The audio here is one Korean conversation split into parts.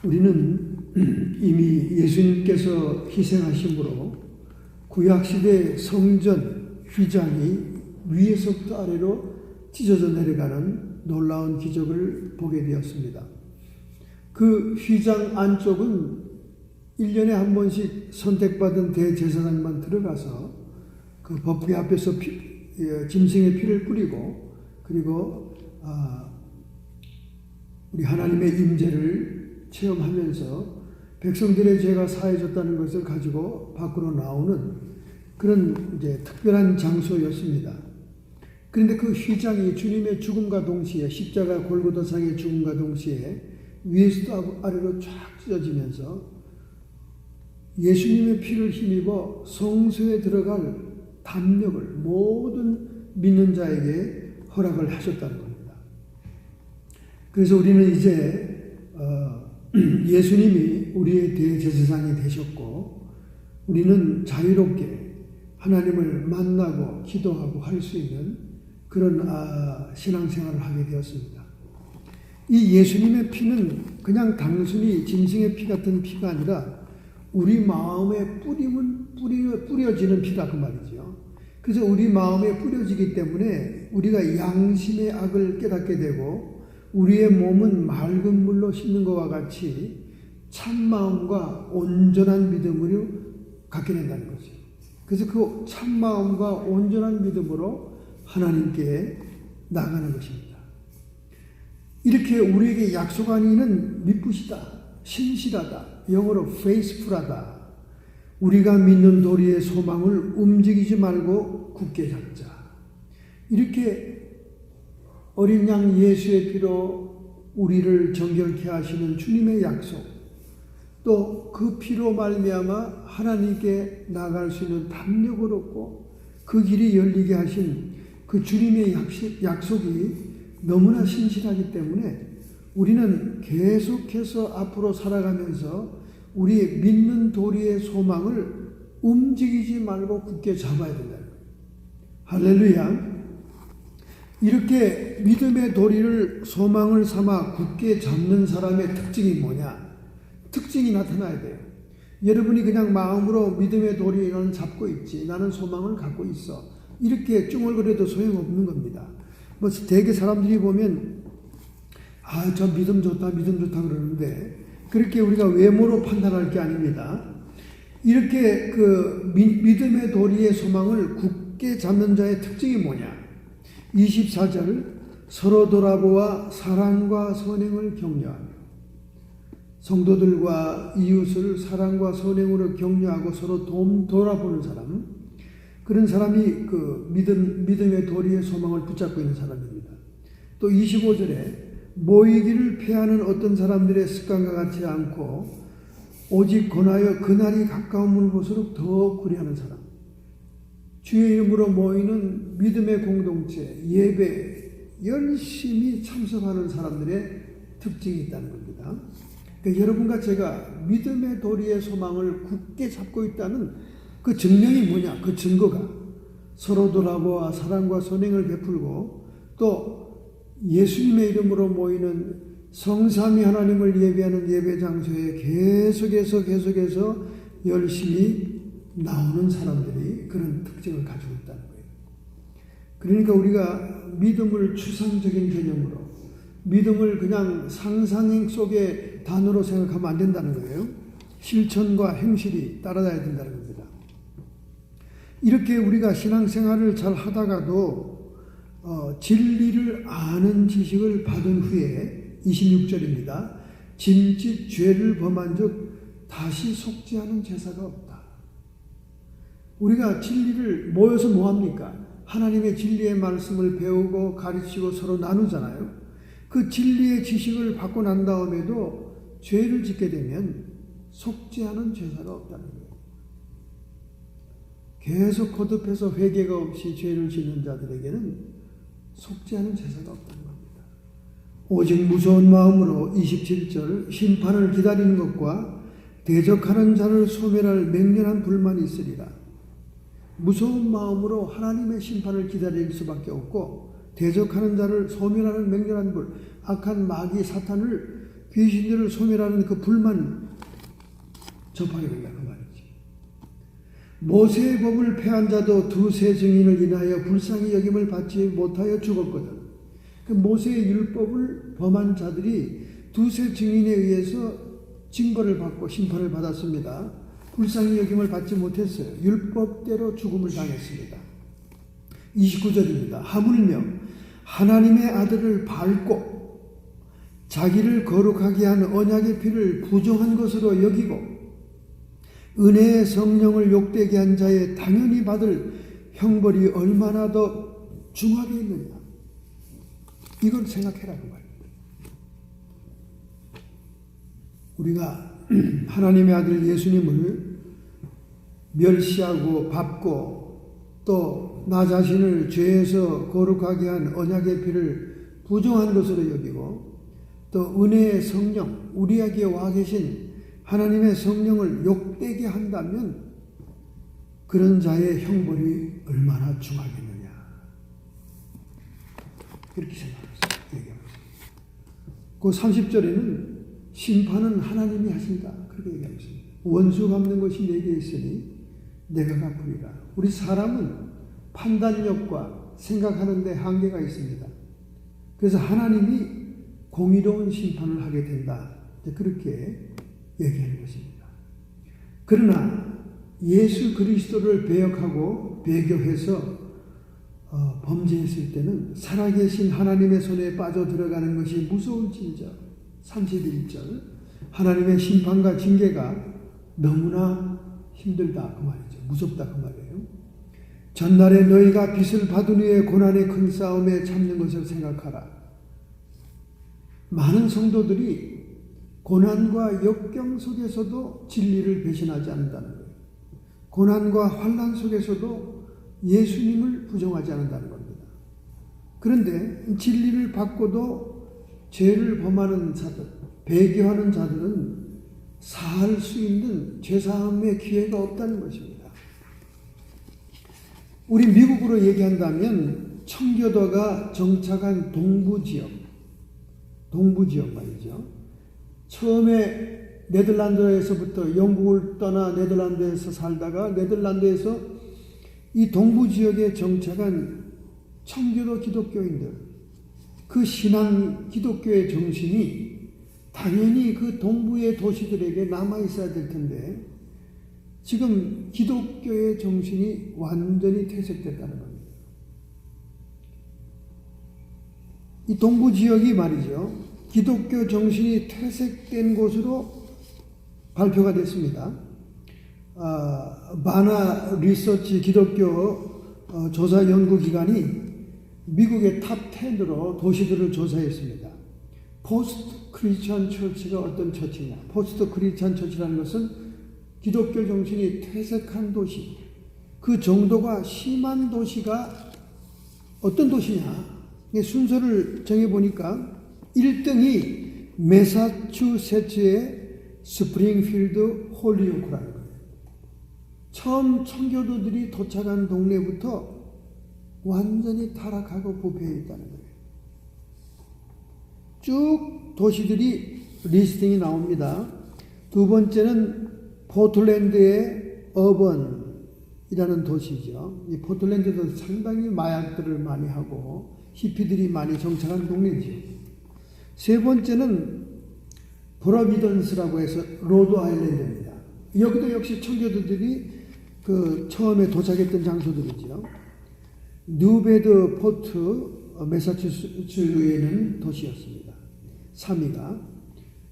우리는 이미 예수님께서 희생하심으로 구약시대 성전 휘장이 위에서부터 아래로 찢어져 내려가는 놀라운 기적을 보게 되었습니다. 그 휘장 안쪽은 1년에 한 번씩 선택받은 대제사장만 들어가서 그 법궤 앞에서 짐승의 피를 뿌리고, 그리고 우리 하나님의 임재를 체험하면서 백성들의 죄가 사해졌다는 것을 가지고 밖으로 나오는 그런 이제 특별한 장소였습니다. 그런데 그 휘장이 주님의 죽음과 동시에, 십자가 골고다상의 죽음과 동시에 위에서도 아래로 쫙 찢어지면서 예수님의 피를 힘입어 성소에 들어갈 담력을 모든 믿는 자에게 허락을 하셨다는 겁니다. 그래서 우리는 이제 예수님이 우리의 대제사장이 되셨고, 우리는 자유롭게 하나님을 만나고 기도하고 할 수 있는 그런 신앙생활을 하게 되었습니다. 이 예수님의 피는 그냥 단순히 짐승의 피 같은 피가 아니라 우리 마음에 뿌려지는 피다 그 말이죠. 그래서 우리 마음에 뿌려지기 때문에 우리가 양심의 악을 깨닫게 되고, 우리의 몸은 맑은 물로 씻는 것과 같이 참마음과 온전한 믿음을 갖게 된다는 거죠. 그래서 그 참마음과 온전한 믿음으로 하나님께 나가는 것입니다. 이렇게 우리에게 약속한 이는 미쁘시다, 신실하다, 영어로 faithful하다. 우리가 믿는 도리의 소망을 움직이지 말고 굳게 잡자. 이렇게 어린 양 예수의 피로 우리를 정결케 하시는 주님의 약속, 또 그 피로 말미암아 하나님께 나아갈 수 있는 담력을 얻고 그 길이 열리게 하신 그 주님의 약속이 너무나 신실하기 때문에 우리는 계속해서 앞으로 살아가면서 우리의 믿는 도리의 소망을 움직이지 말고 굳게 잡아야 된다는 거예요. 할렐루야. 이렇게 믿음의 도리를 소망을 삼아 굳게 잡는 사람의 특징이 뭐냐? 특징이 나타나야 돼요. 여러분이 그냥 마음으로 믿음의 도리를 잡고 있지, 나는 소망을 갖고 있어, 이렇게 쭝얼거려도 소용없는 겁니다. 뭐 대개 사람들이 보면 저 믿음 좋다 그러는데, 그렇게 우리가 외모로 판단할 게 아닙니다. 이렇게 그 믿음의 도리의 소망을 굳게 잡는 자의 특징이 뭐냐? 24절, 서로 돌아보아 사랑과 선행을 격려하며, 성도들과 이웃을 사랑과 선행으로 격려하고 서로 돌아보는 사람, 그런 사람이 그 믿음의 도리의 소망을 붙잡고 있는 사람입니다. 또 25절에 모이기를 패하는 어떤 사람들의 습관과 같지 않고 오직 권하여 그날이 가까운 곳으로 더 구리하는 사람, 주의 이름으로 모이는 믿음의 공동체, 예배 열심히 참석하는 사람들의 특징이 있다는 겁니다. 그러니까 여러분과 제가 믿음의 도리의 소망을 굳게 잡고 있다는 그 증명이 뭐냐? 그 증거가 서로 돌아보아 사랑과 선행을 베풀고, 또 예수님의 이름으로 모이는 성삼위 하나님을 예배하는 예배 장소에 계속해서 열심히 나오는 사람들이 그런 특징을 가지고 있다는 거예요. 그러니까 우리가 믿음을 추상적인 개념으로, 믿음을 그냥 상상행 속의 단어로 생각하면 안 된다는 거예요. 실천과 행실이 따라다야 된다는 겁니다. 이렇게 우리가 신앙생활을 잘 하다가도 진리를 아는 지식을 받은 후에 26절입니다. 짐짓 죄를 범한 즉 다시 속죄하는 제사가 없다. 우리가 진리를 모여서 뭐합니까? 하나님의 진리의 말씀을 배우고 가르치고 서로 나누잖아요. 그 진리의 지식을 받고 난 다음에도 죄를 짓게 되면 속죄하는 제사가 없다는 거예요. 계속 거듭해서 회개가 없이 죄를 짓는 자들에게는 속죄하는 제사가 없다는 겁니다. 오직 무서운 마음으로 27절 심판을 기다리는 것과 대적하는 자를 소멸할 맹렬한 불만이 있으리라. 무서운 마음으로 하나님의 심판을 기다릴 수밖에 없고, 대적하는 자를 소멸하는 맹렬한 불, 악한 마귀 사탄을 귀신들을 소멸하는 그 불만 접하게 된다 그 말이지. 모세의 법을 폐한 자도 두세 증인을 인하여 불쌍히 여김을 받지 못하여 죽었거든. 그 모세의 율법을 범한 자들이 두세 증인에 의해서 징벌을 받고 심판을 받았습니다. 불쌍히 여김을 받지 못했어요. 율법대로 죽음을 당했습니다. 29절입니다. 하물며 하나님의 아들을 밟고 자기를 거룩하게 한 언약의 피를 부정한 것으로 여기고 은혜의 성령을 욕되게 한 자의 당연히 받을 형벌이 얼마나 더 중하게 있느냐. 이걸 생각해라 그 말입니다. 우리가 하나님의 아들 예수님을 멸시하고 밟고 또 나 자신을 죄에서 거룩하게 한 언약의 피를 부정한 것으로 여기고 또 은혜의 성령, 우리에게 와 계신 하나님의 성령을 욕되게 한다면 그런 자의 형벌이 얼마나 중하겠느냐. 그렇게 생각했어요. 그 30절에는 심판은 하나님이 하신다. 그렇게 얘기하고 있습니다. 원수 갚는 것이 내게 있으니 내가 갚으리라. 우리 사람은 판단력과 생각하는 데 한계가 있습니다. 그래서 하나님이 공의로운 심판을 하게 된다. 그렇게 얘기하는 것입니다. 그러나 예수 그리스도를 배역하고 배교해서 범죄했을 때는 살아계신 하나님의 손에 빠져들어가는 것이 무서울진저 31절 하나님의 심판과 징계가 너무나 힘들다 그 말이죠. 무섭다 그 말이에요. 전날에 너희가 빚을 받은 후에 고난의 큰 싸움에 참는 것을 생각하라. 많은 성도들이 고난과 역경 속에서도 진리를 배신하지 않는다는 거예요. 고난과 환난 속에서도 예수님을 부정하지 않는다는 겁니다. 그런데 진리를 받고도 죄를 범하는 자들, 배교하는 자들은 사할 수 있는 죄사함의 기회가 없다는 것입니다. 우리 미국으로 얘기한다면 청교도가 정착한 동부지역 말이죠. 처음에 네덜란드에서부터 영국을 떠나 네덜란드에서 살다가 네덜란드에서 이 동부지역에 정착한 청교도 기독교인들, 그 신앙 기독교의 정신이 당연히 그 동부의 도시들에게 남아있어야 될 텐데 지금 기독교의 정신이 완전히 퇴색됐다는 겁니다. 이 동부지역이 말이죠. 기독교 정신이 퇴색된 곳으로 발표가 됐습니다. 마나 리서치 기독교 조사 연구기관이 미국의 탑 10으로 도시들을 조사했습니다. 포스트 크리스천 처치가 어떤 처치냐. 포스트 크리스천 처치라는 것은 기독교 정신이 퇴색한 도시, 그 정도가 심한 도시가 어떤 도시냐. 순서를 정해보니까 1등이 매사추세츠의 스프링필드 홀리오크라는 거예요. 처음 청교도들이 도착한 동네부터 완전히 타락하고 부패해 있다는 거예요. 쭉 도시들이 리스팅이 나옵니다. 두 번째는 포틀랜드의 어번이라는 도시죠. 이 포틀랜드도 상당히 마약들을 많이 하고 히피들이 많이 정착한 동네죠. 세 번째는 프로비던스라고 해서 로드 아일랜드입니다. 여기도 역시 청교도들이 그 처음에 도착했던 장소들이죠. 뉴베드 포트 매사추세츠에 있는 도시였습니다. 3위가.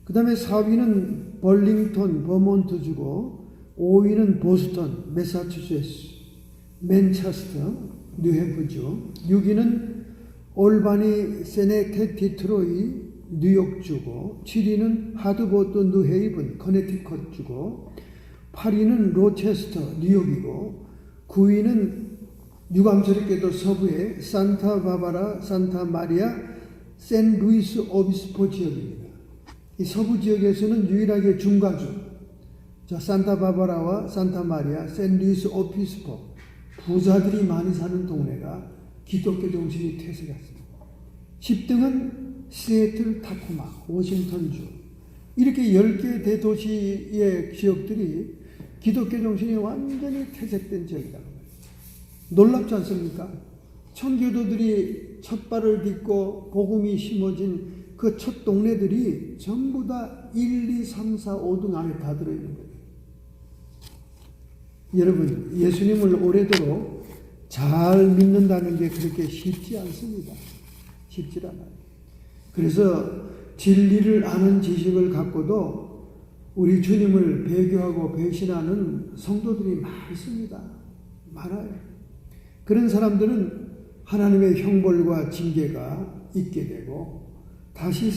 그 다음에 4위는 벌링턴 버몬트주고 5위는 보스턴 매사추세츠, 맨체스터 뉴햄프주, 6위는 올바니 세네티트로이 뉴욕주고 7위는 하드보트 뉴헤이븐 커네티컷주고 8위는 로체스터 뉴욕이고 9위는 유감스럽게도 서부의 산타바바라 산타마리아 샌루이스 오비스포 지역입니다. 이 서부 지역에서는 유일하게 중가주 산타바바라와 산타마리아 샌루이스 오비스포 부자들이 많이 사는 동네가 기독교 정신이 퇴색했습니다. 10등은 시애틀 타코마, 워싱턴주, 이렇게 10개 대도시의 지역들이 기독교 정신이 완전히 퇴색된 지역이다. 놀랍지 않습니까? 청교도들이 첫 발을 딛고 복음이 심어진 그 첫 동네들이 전부 다 1, 2, 3, 4, 5등 안에 다 들어있는 거예요. 여러분, 예수님을 오래도록 잘 믿는다는 게 그렇게 쉽지 않습니다. 쉽지 않아요. 그래서 진리를 아는 지식을 갖고도 우리 주님을 배교하고 배신하는 성도들이 많습니다. 많아요. 그런 사람들은 하나님의 형벌과 징계가 있게 되고 다시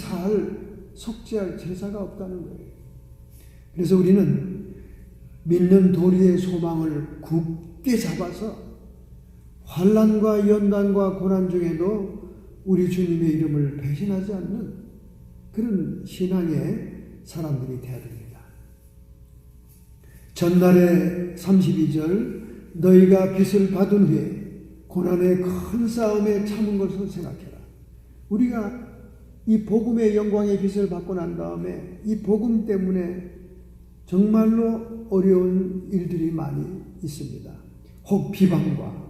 속죄할 제사가 없다는 거예요. 그래서 우리는 믿는 도리의 소망을 굳게 잡아서 환난과 연단과 고난 중에도 우리 주님의 이름을 배신하지 않는 그런 신앙의 사람들이 되어야 됩니다. 전날에 32절 너희가 빚을 받은 후에 고난의 큰 싸움에 참은 것을 생각해라. 우리가 이 복음의 영광의 빚을 받고 난 다음에 이 복음 때문에 정말로 어려운 일들이 많이 있습니다. 혹 비방과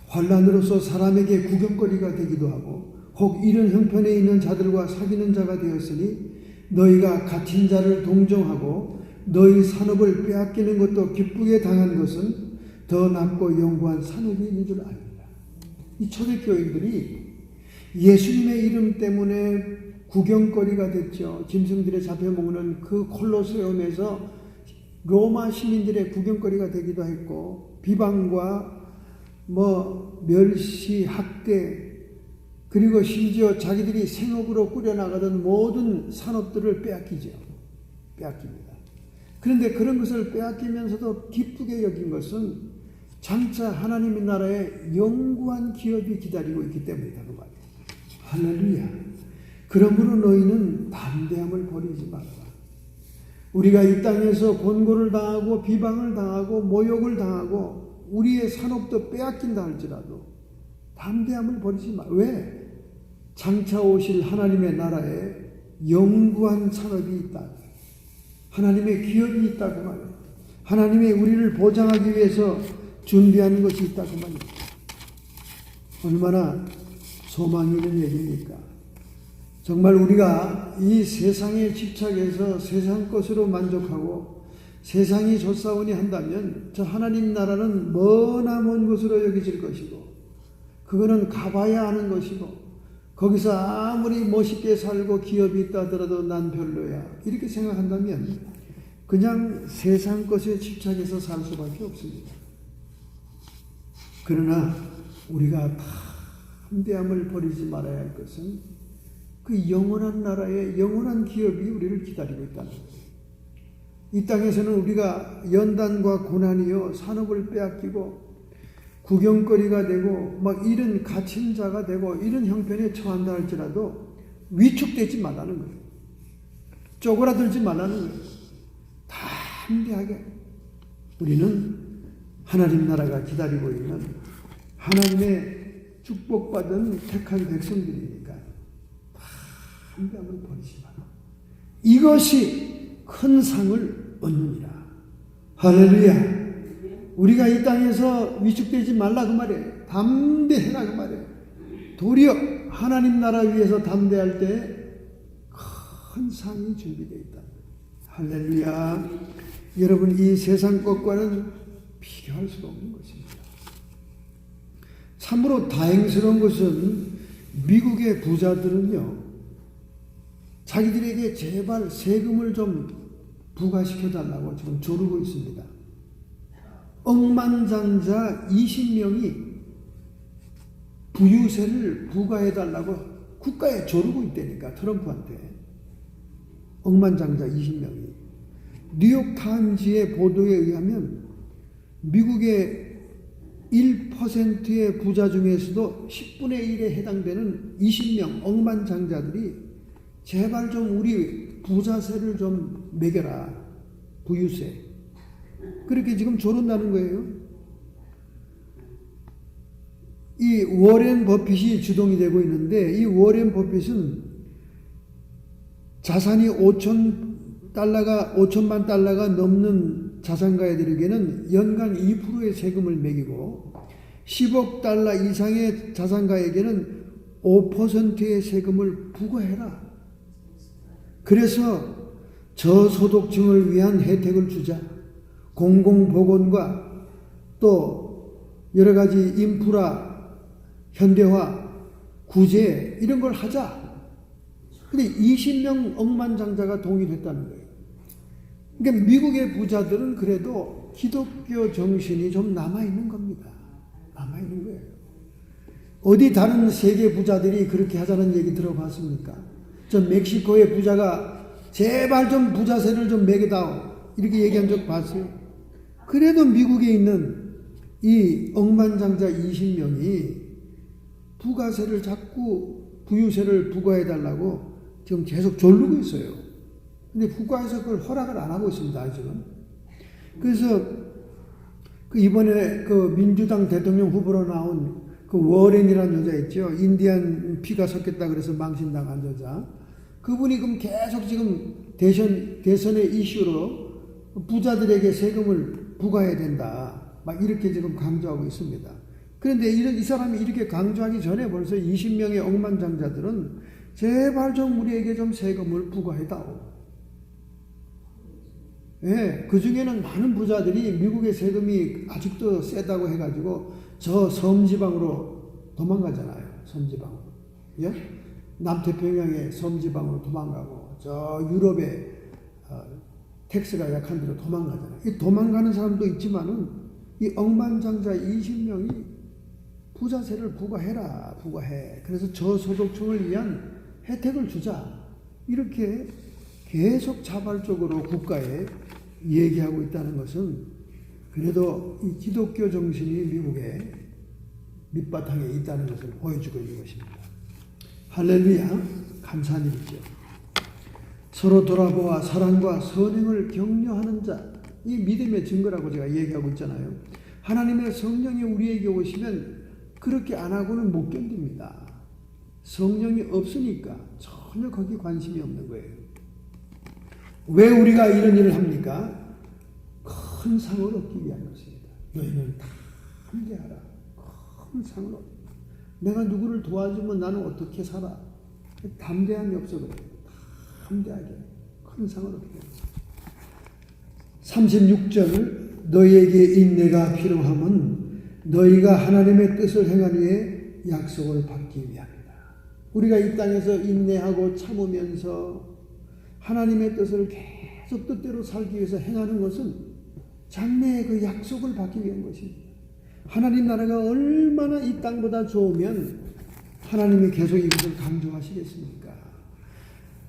환난으로서 사람에게 구경거리가 되기도 하고 혹 이런 형편에 있는 자들과 사귀는 자가 되었으니 너희가 갇힌 자를 동정하고 너희 산업을 빼앗기는 것도 기쁘게 당한 것은 더 낫고 영구한 산업이 있는 줄 압니다. 이 초대교인들이 예수님의 이름 때문에 구경거리가 됐죠. 짐승들에 잡혀먹는 그 콜로세움에서 로마 시민들의 구경거리가 되기도 했고 비방과 멸시, 학대 그리고 심지어 자기들이 생업으로 꾸려나가던 모든 산업들을 빼앗깁니다. 그런데 그런 것을 빼앗기면서도 기쁘게 여긴 것은 장차 하나님의 나라에 영구한 기업이 기다리고 있기 때문이다. 그 말이에요. 할렐루야. 그러므로 너희는 담대함을 버리지 말아라. 우리가 이 땅에서 곤고를 당하고 비방을 당하고 모욕을 당하고 우리의 산업도 빼앗긴다 할지라도 담대함을 버리지 말아라. 왜? 장차 오실 하나님의 나라에 영구한 산업이 있다. 하나님의 기업이 있다고 말이에요. 하나님의 우리를 보장하기 위해서 준비하는 것이 있다고 말이에요. 얼마나 소망이 있는 얘기입니까? 정말 우리가 이 세상에 집착해서 세상 것으로 만족하고 세상이 좋사오니 한다면 저 하나님 나라는 머나먼 곳으로 여겨질 것이고 그거는 가봐야 하는 것이고 거기서 아무리 멋있게 살고 기업이 있다 하더라도 난 별로야 이렇게 생각한다면 그냥 세상 것에 집착해서 살 수밖에 없습니다. 그러나 우리가 담대함을 버리지 말아야 할 것은 그 영원한 나라의 영원한 기업이 우리를 기다리고 있다는 거예요. 이 땅에서는 우리가 연단과 고난이요 산업을 빼앗기고 구경거리가 되고 이런 갇힌 자가 되고 이런 형편에 처한다 할지라도 위축되지 말라는 거예요. 쪼그라들지 말라는 거예요. 담대하게 우리는 하나님 나라가 기다리고 있는 하나님의 축복받은 택한 백성들이니까 담대함을 버리지 마라. 이것이 큰 상을 얻느니라. 할렐루야. 우리가 이 땅에서 위축되지 말라 그 말이에요. 담대해라 그 말이에요. 도리어 하나님 나라 위해서 담대할 때 큰 상이 준비되어 있다. 할렐루야. 여러분 이 세상 것과는 비교할 수가 없는 것입니다. 참으로 다행스러운 것은 미국의 부자들은요. 자기들에게 제발 세금을 좀 부과시켜달라고 지금 조르고 있습니다. 억만장자 20명이 부유세를 부과해달라고 국가에 조르고 있다니까 트럼프한테. 억만장자 20명이. 뉴욕타임즈의 보도에 의하면 미국의 1%의 부자 중에서도 10분의 1에 해당되는 20명 억만장자들이 제발 좀 우리 부자세를 좀 매겨라. 부유세. 그렇게 지금 조른다는 거예요. 이 워렌 버핏이 주동이 되고 있는데 이 워렌 버핏은 자산이 달러가 5천만 달러가 넘는 자산가들에게는 연간 2%의 세금을 매기고 10억 달러 이상의 자산가에게는 5%의 세금을 부과해라. 그래서 저소득층을 위한 혜택을 주자. 공공보건과 또 여러 가지 인프라, 현대화, 구제 이런 걸 하자. 근데 20명 억만장자가 동의했다는 거예요. 그러니까 미국의 부자들은 그래도 기독교 정신이 좀 남아있는 겁니다. 남아있는 거예요. 어디 다른 세계 부자들이 그렇게 하자는 얘기 들어봤습니까? 저 멕시코의 부자가 제발 좀 부자세를 좀 매겨다오. 이렇게 얘기한 적 봤어요. 그래도 미국에 있는 이 억만장자 20명이 부가세를 자꾸 부유세를 부과해달라고 지금 계속 조르고 있어요. 근데 국가에서 그걸 허락을 안 하고 있습니다, 지금. 그래서 이번에 민주당 대통령 후보로 나온 워렌이라는 여자 있죠. 인디안 피가 섞였다 그래서 망신당한 여자. 그분이 그럼 계속 지금 대선의 이슈로 부자들에게 세금을 부과해야 된다. 막 이렇게 지금 강조하고 있습니다. 그런데 이 사람이 이렇게 강조하기 전에 벌써 20명의 억만장자들은 제발 좀 우리에게 좀 세금을 부과해다오. 예, 그 중에는 많은 부자들이 미국의 세금이 아직도 세다고 해가지고 저 섬지방으로 도망가잖아요. 섬지방으로. 예? 남태평양의 섬지방으로 도망가고 저 유럽의 텍스가 약한 데로 도망가잖아요. 이 도망가는 사람도 있지만은 이 억만장자 20명이 부자세를 부과해. 그래서 저소득층을 위한 혜택을 주자. 이렇게 계속 자발적으로 국가에 얘기하고 있다는 것은 그래도 이 기독교 정신이 미국의 밑바탕에 있다는 것을 보여주고 있는 것입니다. 할렐루야, 감사한 일이죠. 서로 돌아보아 사랑과 선행을 격려하는 자, 이 믿음의 증거라고 제가 얘기하고 있잖아요. 하나님의 성령이 우리에게 오시면 그렇게 안 하고는 못 견딥니다. 성령이 없으니까 전혀 거기에 관심이 없는 거예요. 왜 우리가 이런 일을 합니까? 큰 상을 얻기 위한 것입니다. 너희는 다 함께하라. 큰 상을 얻. 내가 누구를 도와주면 나는 어떻게 살아? 담대함이 없어 그래요. 다 함대하게 큰 상을 얻게 됩니다. 36절 너희에게 인내가 필요함은 너희가 하나님의 뜻을 행한 후에 약속을 받기 위함이다. 우리가 이 땅에서 인내하고 참으면서 하나님의 뜻을 계속 뜻대로 살기 위해서 행하는 것은 장래의 그 약속을 받기 위한 것입니다. 하나님 나라가 얼마나 이 땅보다 좋으면 하나님이 계속 이것을 강조하시겠습니까?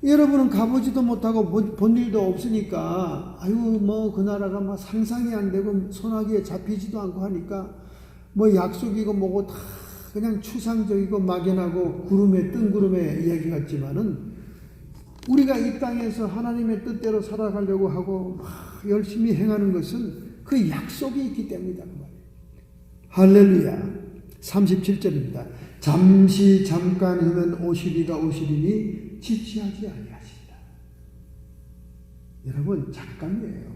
여러분은 가보지도 못하고 본 일도 없으니까 그 나라가 막 상상이 안 되고 손아귀에 잡히지도 않고 하니까 약속이고 뭐고 다 그냥 추상적이고 막연하고 뜬구름의 이야기 같지만은 우리가 이 땅에서 하나님의 뜻대로 살아가려고 하고 막 열심히 행하는 것은 그 약속이 있기 때문이다. 할렐루야. 37절입니다. 잠시 잠깐 후면 오시리가 오시리니 지체하지 아니하시리라. 여러분 잠깐이에요.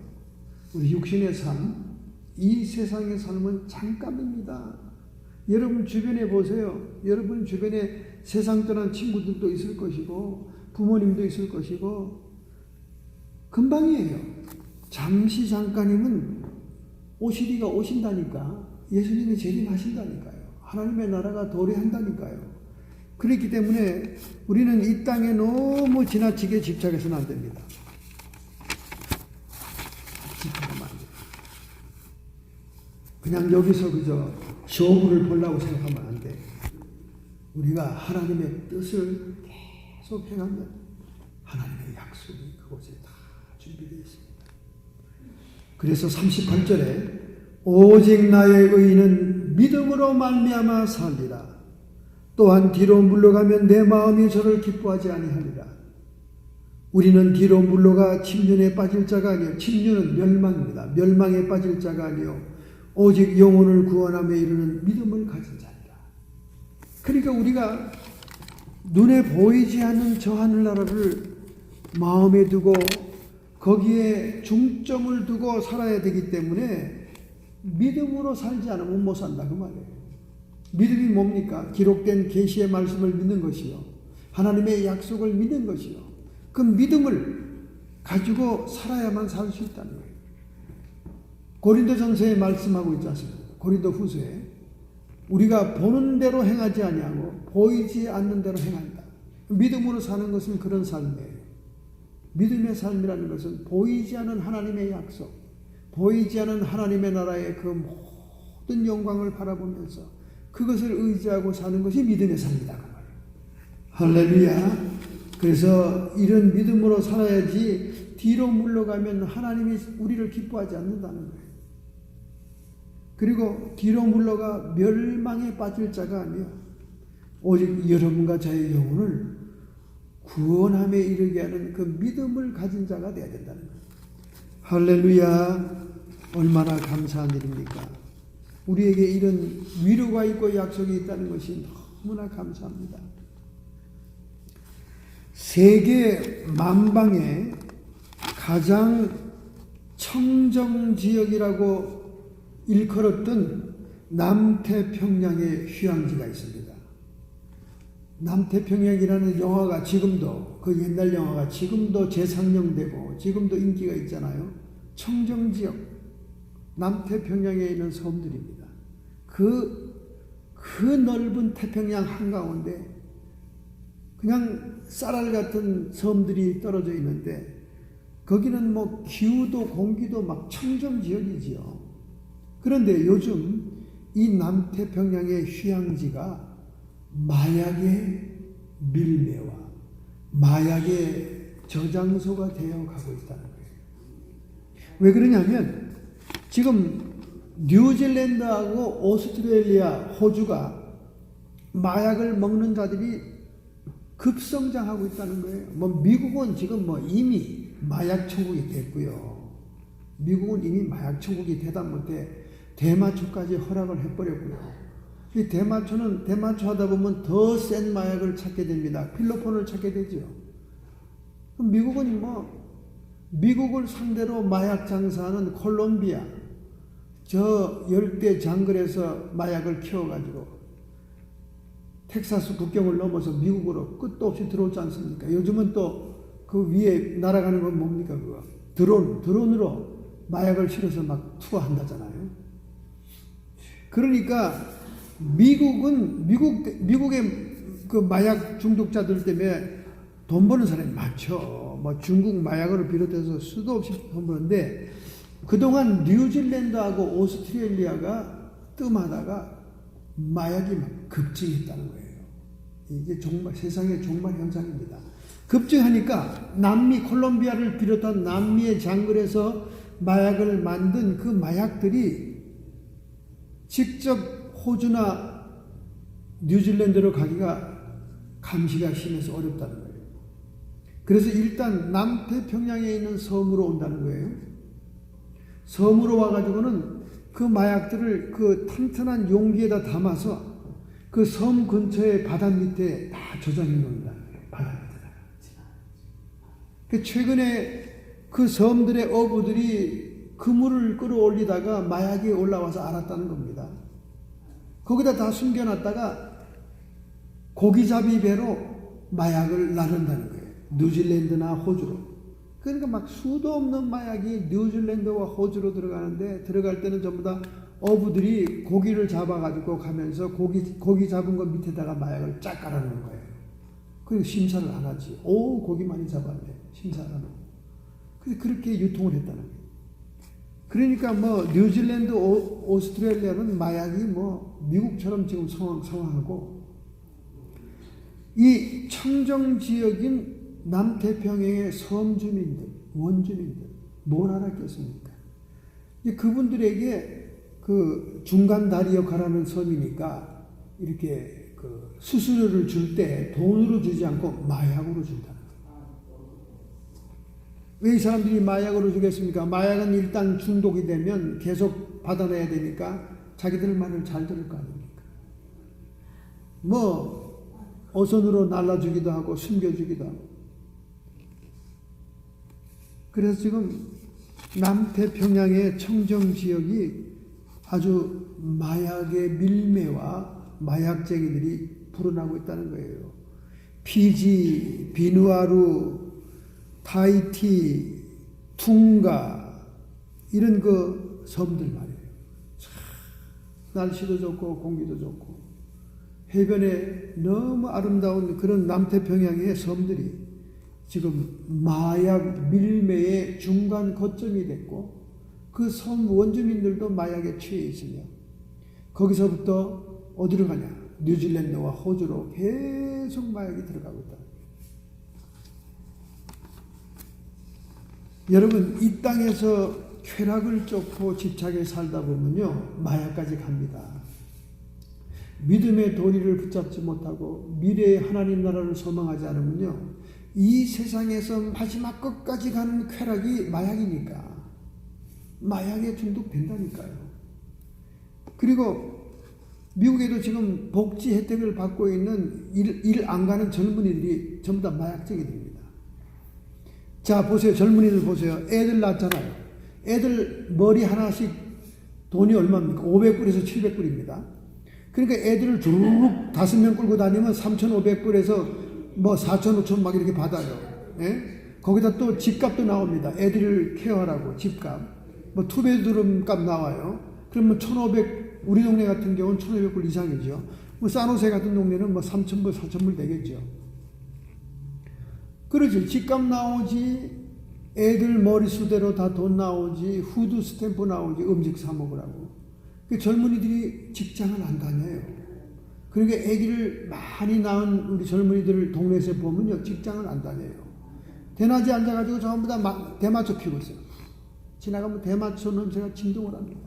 우리 육신의 삶, 이 세상의 삶은 잠깐입니다. 여러분 주변에 보세요. 여러분 주변에 세상 떠난 친구들도 있을 것이고 부모님도 있을 것이고 금방이에요. 잠시 잠깐이면 오시리가 오신다니까. 예수님이 재림하신다니까요. 하나님의 나라가 도래한다니까요. 그렇기 때문에 우리는 이 땅에 너무 지나치게 집착해서는 안 됩니다. 집착하면 안 돼요. 그냥 여기서 그저 쇼부를 보려고 생각하면 안 돼. 우리가 하나님의 뜻을 계속 행하면 하나님의 약속이 그곳에 다 준비되어 있습니다. 그래서 38절에 오직 나의 의인은 믿음으로 말미암아 살리라. 또한 뒤로 물러가면 내 마음이 저를 기뻐하지 아니하리라. 우리는 뒤로 물러가 침륜에 빠질 자가 아니요 침륜은 멸망입니다. 멸망에 빠질 자가 아니요 오직 영혼을 구원함에 이르는 믿음을 가진 자니라. 그러니까 우리가 눈에 보이지 않는 저 하늘나라를 마음에 두고 거기에 중점을 두고 살아야 되기 때문에 믿음으로 살지 않으면 못 산다 그 말이에요. 믿음이 뭡니까? 기록된 계시의 말씀을 믿는 것이요, 하나님의 약속을 믿는 것이요, 그 믿음을 가지고 살아야만 살 수 있다는 거예요. 고린도전서에 말씀하고 있지 않습니까? 고린도후서에 우리가 보는 대로 행하지 아니하고 보이지 않는 대로 행한다. 믿음으로 사는 것은 그런 삶이에요. 믿음의 삶이라는 것은 보이지 않은 하나님의 약속, 보이지 않은 하나님의 나라의 그 모든 영광을 바라보면서 그것을 의지하고 사는 것이 믿음의 삶이다 그 말이에요. 할렐루야. 그래서 이런 믿음으로 살아야지 뒤로 물러가면 하나님이 우리를 기뻐하지 않는다는 거예요. 그리고 뒤로 물러가 멸망에 빠질 자가 아니야. 오직 여러분과 저의 영혼을 구원함에 이르게 하는 그 믿음을 가진 자가 되어야 된다는 거예요. 할렐루야. 얼마나 감사한 일입니까? 우리에게 이런 위로가 있고 약속이 있다는 것이 너무나 감사합니다. 세계 만방에 가장 청정지역이라고 일컬었던 남태평양의 휴양지가 있습니다. 남태평양이라는 영화가 지금도, 그 옛날 영화가 지금도 재상영되고 지금도 인기가 있잖아요. 청정지역, 남태평양에 있는 섬들입니다. 그 넓은 태평양 한가운데 그냥 쌀알 같은 섬들이 떨어져 있는데 거기는 뭐 기후도 공기도 막 청정지역이지요. 그런데 요즘 이 남태평양의 휴양지가 마약의 밀매와 마약의 저장소가 되어 가고 있다는 거예요. 왜 그러냐면 지금 뉴질랜드하고 오스트레일리아, 호주가 마약을 먹는 자들이 급성장하고 있다는 거예요. 뭐 미국은 지금 뭐 이미 마약 천국이 됐고요. 미국은 이미 마약 천국이 되다 못해 대마초까지 허락을 해버렸고요. 이 대마초 하다 보면 더 센 마약을 찾게 됩니다. 필로폰을 찾게 되죠. 미국은 미국을 상대로 마약 장사하는 콜롬비아, 저 열대 장글에서 마약을 키워가지고 텍사스 국경을 넘어서 미국으로 끝도 없이 들어오지 않습니까? 요즘은 또 그 위에 날아가는 건 뭡니까? 그거 드론으로 마약을 실어서 막 투하한다잖아요. 그러니까 미국의 그 마약 중독자들 때문에 돈 버는 사람이 많죠. 뭐 중국 마약을 비롯해서 수도 없이 돈 버는데 그동안 뉴질랜드하고 오스트레일리아가 뜸하다가 마약이 막 급증했다는 거예요. 이게 정말 세상의 종말 현상입니다. 급증하니까 남미 콜롬비아를 비롯한 남미의 장글에서 마약을 만든 그 마약들이 직접 호주나 뉴질랜드로 가기가 감시가 심해서 어렵다는 거예요. 그래서 일단 남태평양에 있는 섬으로 온다는 거예요. 섬으로 와가지고는 그 마약들을 그 튼튼한 용기에다 담아서 그 섬 근처의 바다 밑에 다 저장해 놓는다는 거예요. 바다 밑에다가. 최근에 그 섬들의 어부들이 그물을 끌어올리다가 마약이 올라와서 알았다는 겁니다. 거기다 다 숨겨놨다가 고기잡이 배로 마약을 나른다는 거예요. 뉴질랜드나 호주로. 그러니까 막 수도 없는 마약이 뉴질랜드와 호주로 들어가는데 들어갈 때는 전부 다 어부들이 고기를 잡아가지고 가면서 고기 잡은 거 밑에다가 마약을 쫙 깔아놓은 거예요. 그리고 심사를 안 하지. 오, 고기 많이 잡았네. 심사 안 하고. 그렇게 유통을 했다는 거예요. 그러니까 뭐 뉴질랜드, 오스트레일리아는 마약이 뭐 미국처럼 지금 성황하고 이 청정지역인 남태평양의 섬주민들, 원주민들 뭘 알았겠습니까? 그분들에게 그 중간 다리 역할하는 섬이니까 이렇게 그 수수료를 줄 때 돈으로 주지 않고 마약으로 준다는 거예요. 왜 이 사람들이 마약으로 주겠습니까? 마약은 일단 중독이 되면 계속 받아내야 되니까 자기들 말을 잘 들을 거 아닙니까? 뭐 어선으로 날라주기도 하고 숨겨주기도 하고. 그래서 지금 남태평양의 청정 지역이 아주 마약의 밀매와 마약쟁이들이 불어나고 있다는 거예요. 피지, 비누아루, 타히티, 퉁가 이런 그 섬들 말이에요. 참 날씨도 좋고 공기도 좋고 해변에 너무 아름다운 그런 남태평양의 섬들이 지금 마약 밀매의 중간 거점이 됐고 그 섬 원주민들도 마약에 취해 있으며 거기서부터 어디로 가냐? 뉴질랜드와 호주로 계속 마약이 들어가고 있다. 여러분 이 땅에서 쾌락을 쫓고 집착에 살다 보면요 마약까지 갑니다. 믿음의 도리를 붙잡지 못하고 미래의 하나님 나라를 소망하지 않으면요 이 세상에서 마지막 끝까지 가는 쾌락이 마약이니까 마약에 중독된다니까요. 그리고 미국에도 지금 복지 혜택을 받고 있는 일 안 가는 젊은이들이 전부 다 마약쟁이들입니다. 자 보세요. 젊은이들 보세요. 애들 낳잖아요. 애들 머리 하나씩 돈이 얼마입니까? 500불에서 700불입니다. 그러니까 애들을 주르륵 5명 끌고 다니면 3,500불에서 뭐 4,000, 5,000 막 이렇게 받아요. 예? 거기다 또 집값도 나옵니다. 애들을 케어하라고 집값. 뭐 투베드룸 값 나와요. 그러면 1,500, 우리 동네 같은 경우는 1,500불 이상이죠. 뭐 사노세 같은 동네는 뭐 3,000불, 4,000불 되겠죠. 그러지. 집값 나오지. 애들 머리수대로 다 돈 나오지. 후드 스탬프 나오지. 음식 사 먹으라고. 그 젊은이들이 직장을 안 다녀요. 그러니까 아기를 많이 낳은 우리 젊은이들을 동네에서 보면요. 직장을 안 다녀요. 대낮에 앉아가지고 전부 다 대마초 피고 있어요. 지나가면 대마초 냄새가 진동을 합니다.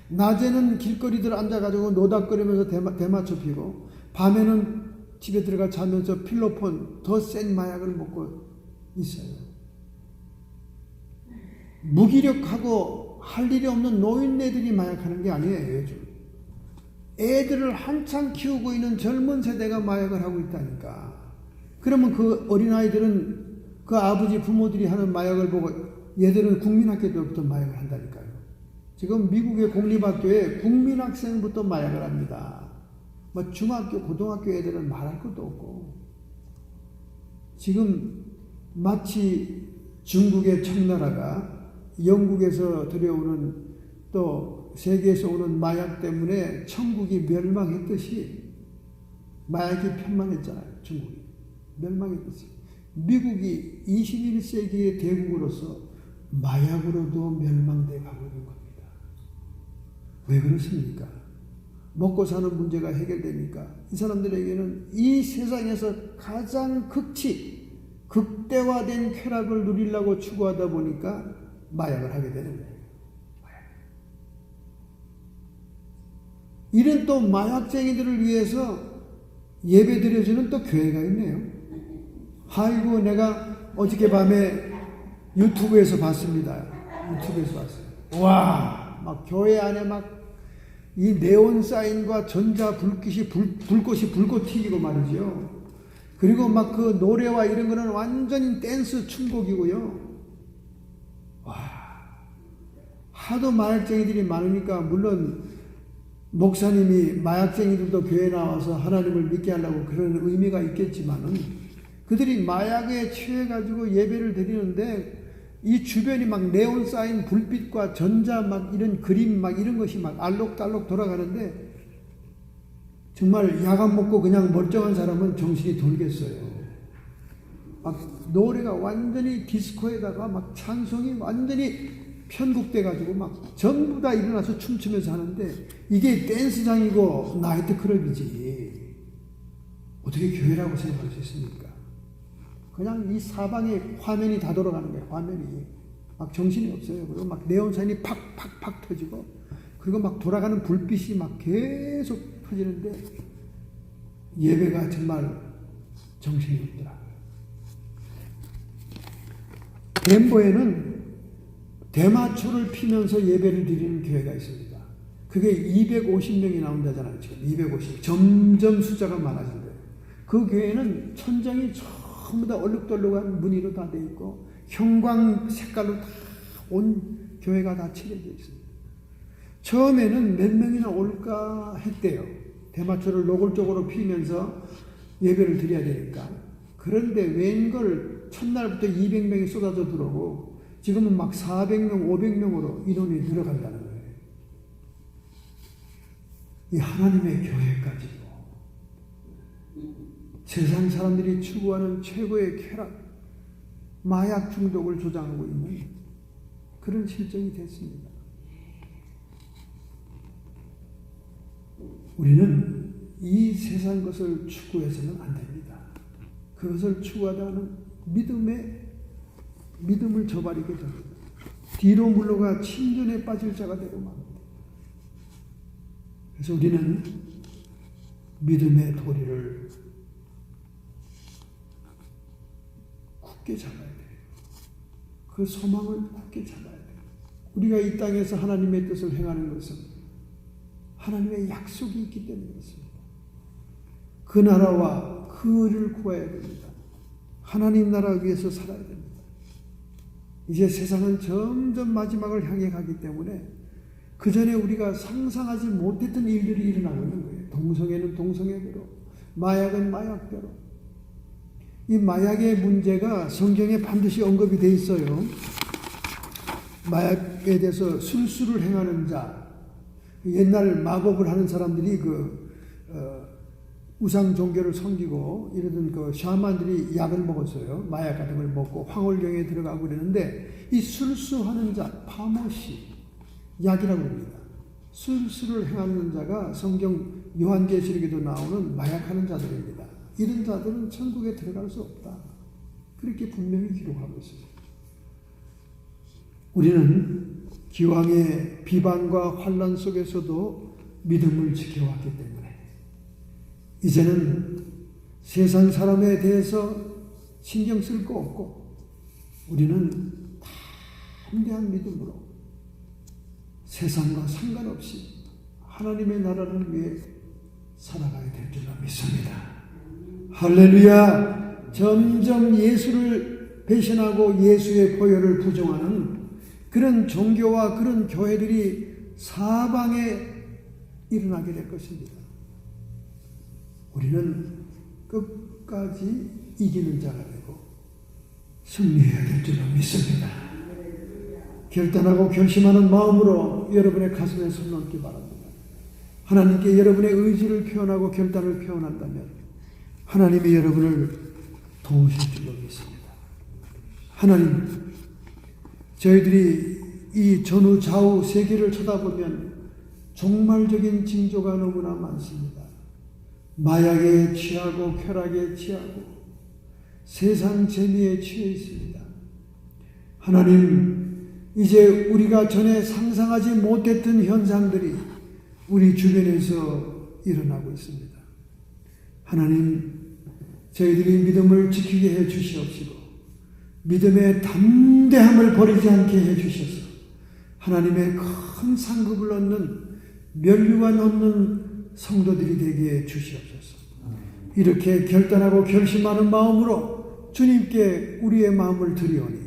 낮에는 길거리들 앉아가지고 노닥거리면서 대마초 피고 밤에는 집에 들어가 자면서 필로폰 더 센 마약을 먹고 있어요. 무기력하고 할 일이 없는 노인네들이 마약하는 게 아니에요. 요즘 애들을 한창 키우고 있는 젊은 세대가 마약을 하고 있다니까. 그러면 그 어린아이들은 그 아버지 부모들이 하는 마약을 보고 얘들은 국민학교 때부터 마약을 한다니까요. 지금 미국의 공립학교에 국민학생부터 마약을 합니다. 뭐 중학교, 고등학교 애들은 말할 것도 없고. 지금 마치 중국의 청나라가 영국에서 들여오는 또 세계에서 오는 마약 때문에 천국이 멸망했듯이 마약이 편망했잖아요. 중국이. 멸망했듯이. 미국이 21세기의 대국으로서 마약으로도 멸망돼 가고 있는 겁니다. 왜 그렇습니까? 먹고 사는 문제가 해결되니까 이 사람들에게는 이 세상에서 가장 극대화된 쾌락을 누리려고 추구하다 보니까 마약을 하게 되는 거예요. 이런 또 마약쟁이들을 위해서 예배 드려주는 또 교회가 있네요. 아이고 내가 어저께 밤에 유튜브에서 봤습니다. 유튜브에서 봤어요. 와, 막 교회 안에 막 이 네온 사인과 전자 불꽃이 불꽃 튀기고 말이죠. 그리고 막 그 노래와 이런 거는 완전히 댄스 춤곡이고요. 와, 하도 마약쟁이들이 많으니까 물론 목사님이 마약쟁이들도 교회에 나와서 하나님을 믿게 하려고 그런 의미가 있겠지만은 그들이 마약에 취해가지고 예배를 드리는데 이 주변이 막 네온 사인 불빛과 전자 막 이런 그림 막 이런 것이 막 알록달록 돌아가는데 정말 야간 먹고 그냥 멀쩡한 사람은 정신이 돌겠어요. 막 노래가 완전히 디스코에다가 막 찬송이 완전히 편곡돼가지고 막 전부 다 일어나서 춤추면서 하는데 이게 댄스장이고 나이트클럽이지 어떻게 교회라고 생각할 수 있습니까? 그냥 이 사방에 화면이 다 돌아가는 거예요. 화면이 막 정신이 없어요. 그리고 막 네온사인이 팍팍팍 터지고 그리고 막 돌아가는 불빛이 막 계속 터지는데 예배가 정말 정신이 없더라고요. 덴버에는 대마초를 피면서 예배를 드리는 교회가 있습니다. 그게 250명이 나온다잖아요. 지금 250. 점점 숫자가 많아진대요. 그 교회는 천장이 전부 다 얼룩덜룩한 무늬로 다 돼 있고 형광 색깔로 다 온 교회가 다 칠해져 있습니다. 처음에는 몇 명이나 올까 했대요. 대마초를 노골적으로 피우면서 예배를 드려야 되니까. 그런데 웬걸 첫날부터 200명이 쏟아져 들어오고 지금은 막 400명, 500명으로 인원이 늘어간다는 거예요. 이 하나님의 교회까지도 세상 사람들이 추구하는 최고의 쾌락, 마약 중독을 조장하고 있는 그런 실정이 됐습니다. 우리는 이 세상 것을 추구해서는 안 됩니다. 그것을 추구하다는 믿음을 저버리게 됩니다. 뒤로 물러가 침전에 빠질 자가 되고 맙니다. 그래서 우리는 믿음의 도리를 굳게 잡아야 돼요. 그 소망을 굳게 잡아야 돼요. 우리가 이 땅에서 하나님의 뜻을 행하는 것은 하나님의 약속이 있기 때문에 그렇습니다. 그 나라와 그 의를 구해야 됩니다. 하나님 나라 위해서 살아야 됩니다. 이제 세상은 점점 마지막을 향해 가기 때문에 그 전에 우리가 상상하지 못했던 일들이 일어나고 있는 거예요. 동성애는 동성애대로, 마약은 마약대로. 이 마약의 문제가 성경에 반드시 언급이 돼 있어요. 마약에 대해서 술수를 행하는 자, 옛날 마법을 하는 사람들이 우상 종교를 섬기고 이러던 그 샤만들이 약을 먹었어요. 마약 같은 걸 먹고 황홀경에 들어가고 그러는데 이 술수하는 자, 파머시, 약이라고 합니다. 술수를 행하는 자가 성경 요한계시록에도 나오는 마약하는 자들입니다. 이런 자들은 천국에 들어갈 수 없다. 그렇게 분명히 기록하고 있습니다. 우리는 기왕의 비방과 환난 속에서도 믿음을 지켜왔기 때문에 이제는 세상 사람에 대해서 신경 쓸 거 없고 우리는 담대한 믿음으로 세상과 상관없이 하나님의 나라를 위해 살아가야 될 줄로 믿습니다. 할렐루야! 점점 예수를 배신하고 예수의 보혈을 부정하는 그런 종교와 그런 교회들이 사방에 일어나게 될 것입니다. 우리는 끝까지 이기는 자가 되고 승리해야 될 줄로 믿습니다. 결단하고 결심하는 마음으로 여러분의 가슴에 손 얹기 바랍니다. 하나님께 여러분의 의지를 표현하고 결단을 표현한다면 하나님이 여러분을 도우실 줄로 믿습니다. 하나님, 저희들이 이 전후 좌우 세계를 쳐다보면 종말적인 징조가 너무나 많습니다. 마약에 취하고 쾌락에 취하고 세상 재미에 취해 있습니다. 하나님, 이제 우리가 전에 상상하지 못했던 현상들이 우리 주변에서 일어나고 있습니다. 하나님, 저희들이 믿음을 지키게 해 주시옵시고 믿음의 담대함을 버리지 않게 해 주셔서 하나님의 큰 상급을 얻는 면류관 얻는 성도들이 되게 해 주시옵소서. 이렇게 결단하고 결심하는 마음으로 주님께 우리의 마음을 드리오니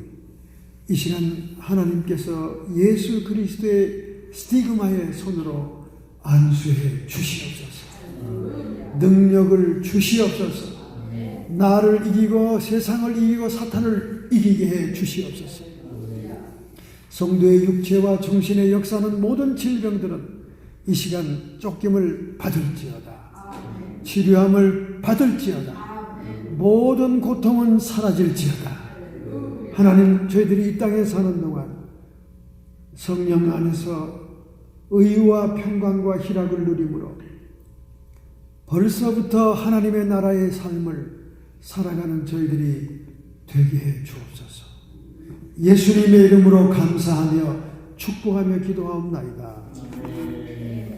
이 시간 하나님께서 예수 그리스도의 스티그마의 손으로 안수해 주시옵소서. 능력을 주시옵소서. 나를 이기고 세상을 이기고 사탄을 이기게 해 주시옵소서. 성도의 육체와 정신의 역사는 모든 질병들은 이 시간 쫓김을 받을지어다. 치료함을 받을지어다. 모든 고통은 사라질지어다. 하나님, 저희들이 이 땅에 사는 동안 성령 안에서 의와 평강과 희락을 누림으로 벌써부터 하나님의 나라의 삶을 살아가는 저희들이 되게 해 주옵소서. 예수님의 이름으로 감사하며 축복하며 기도하옵나이다.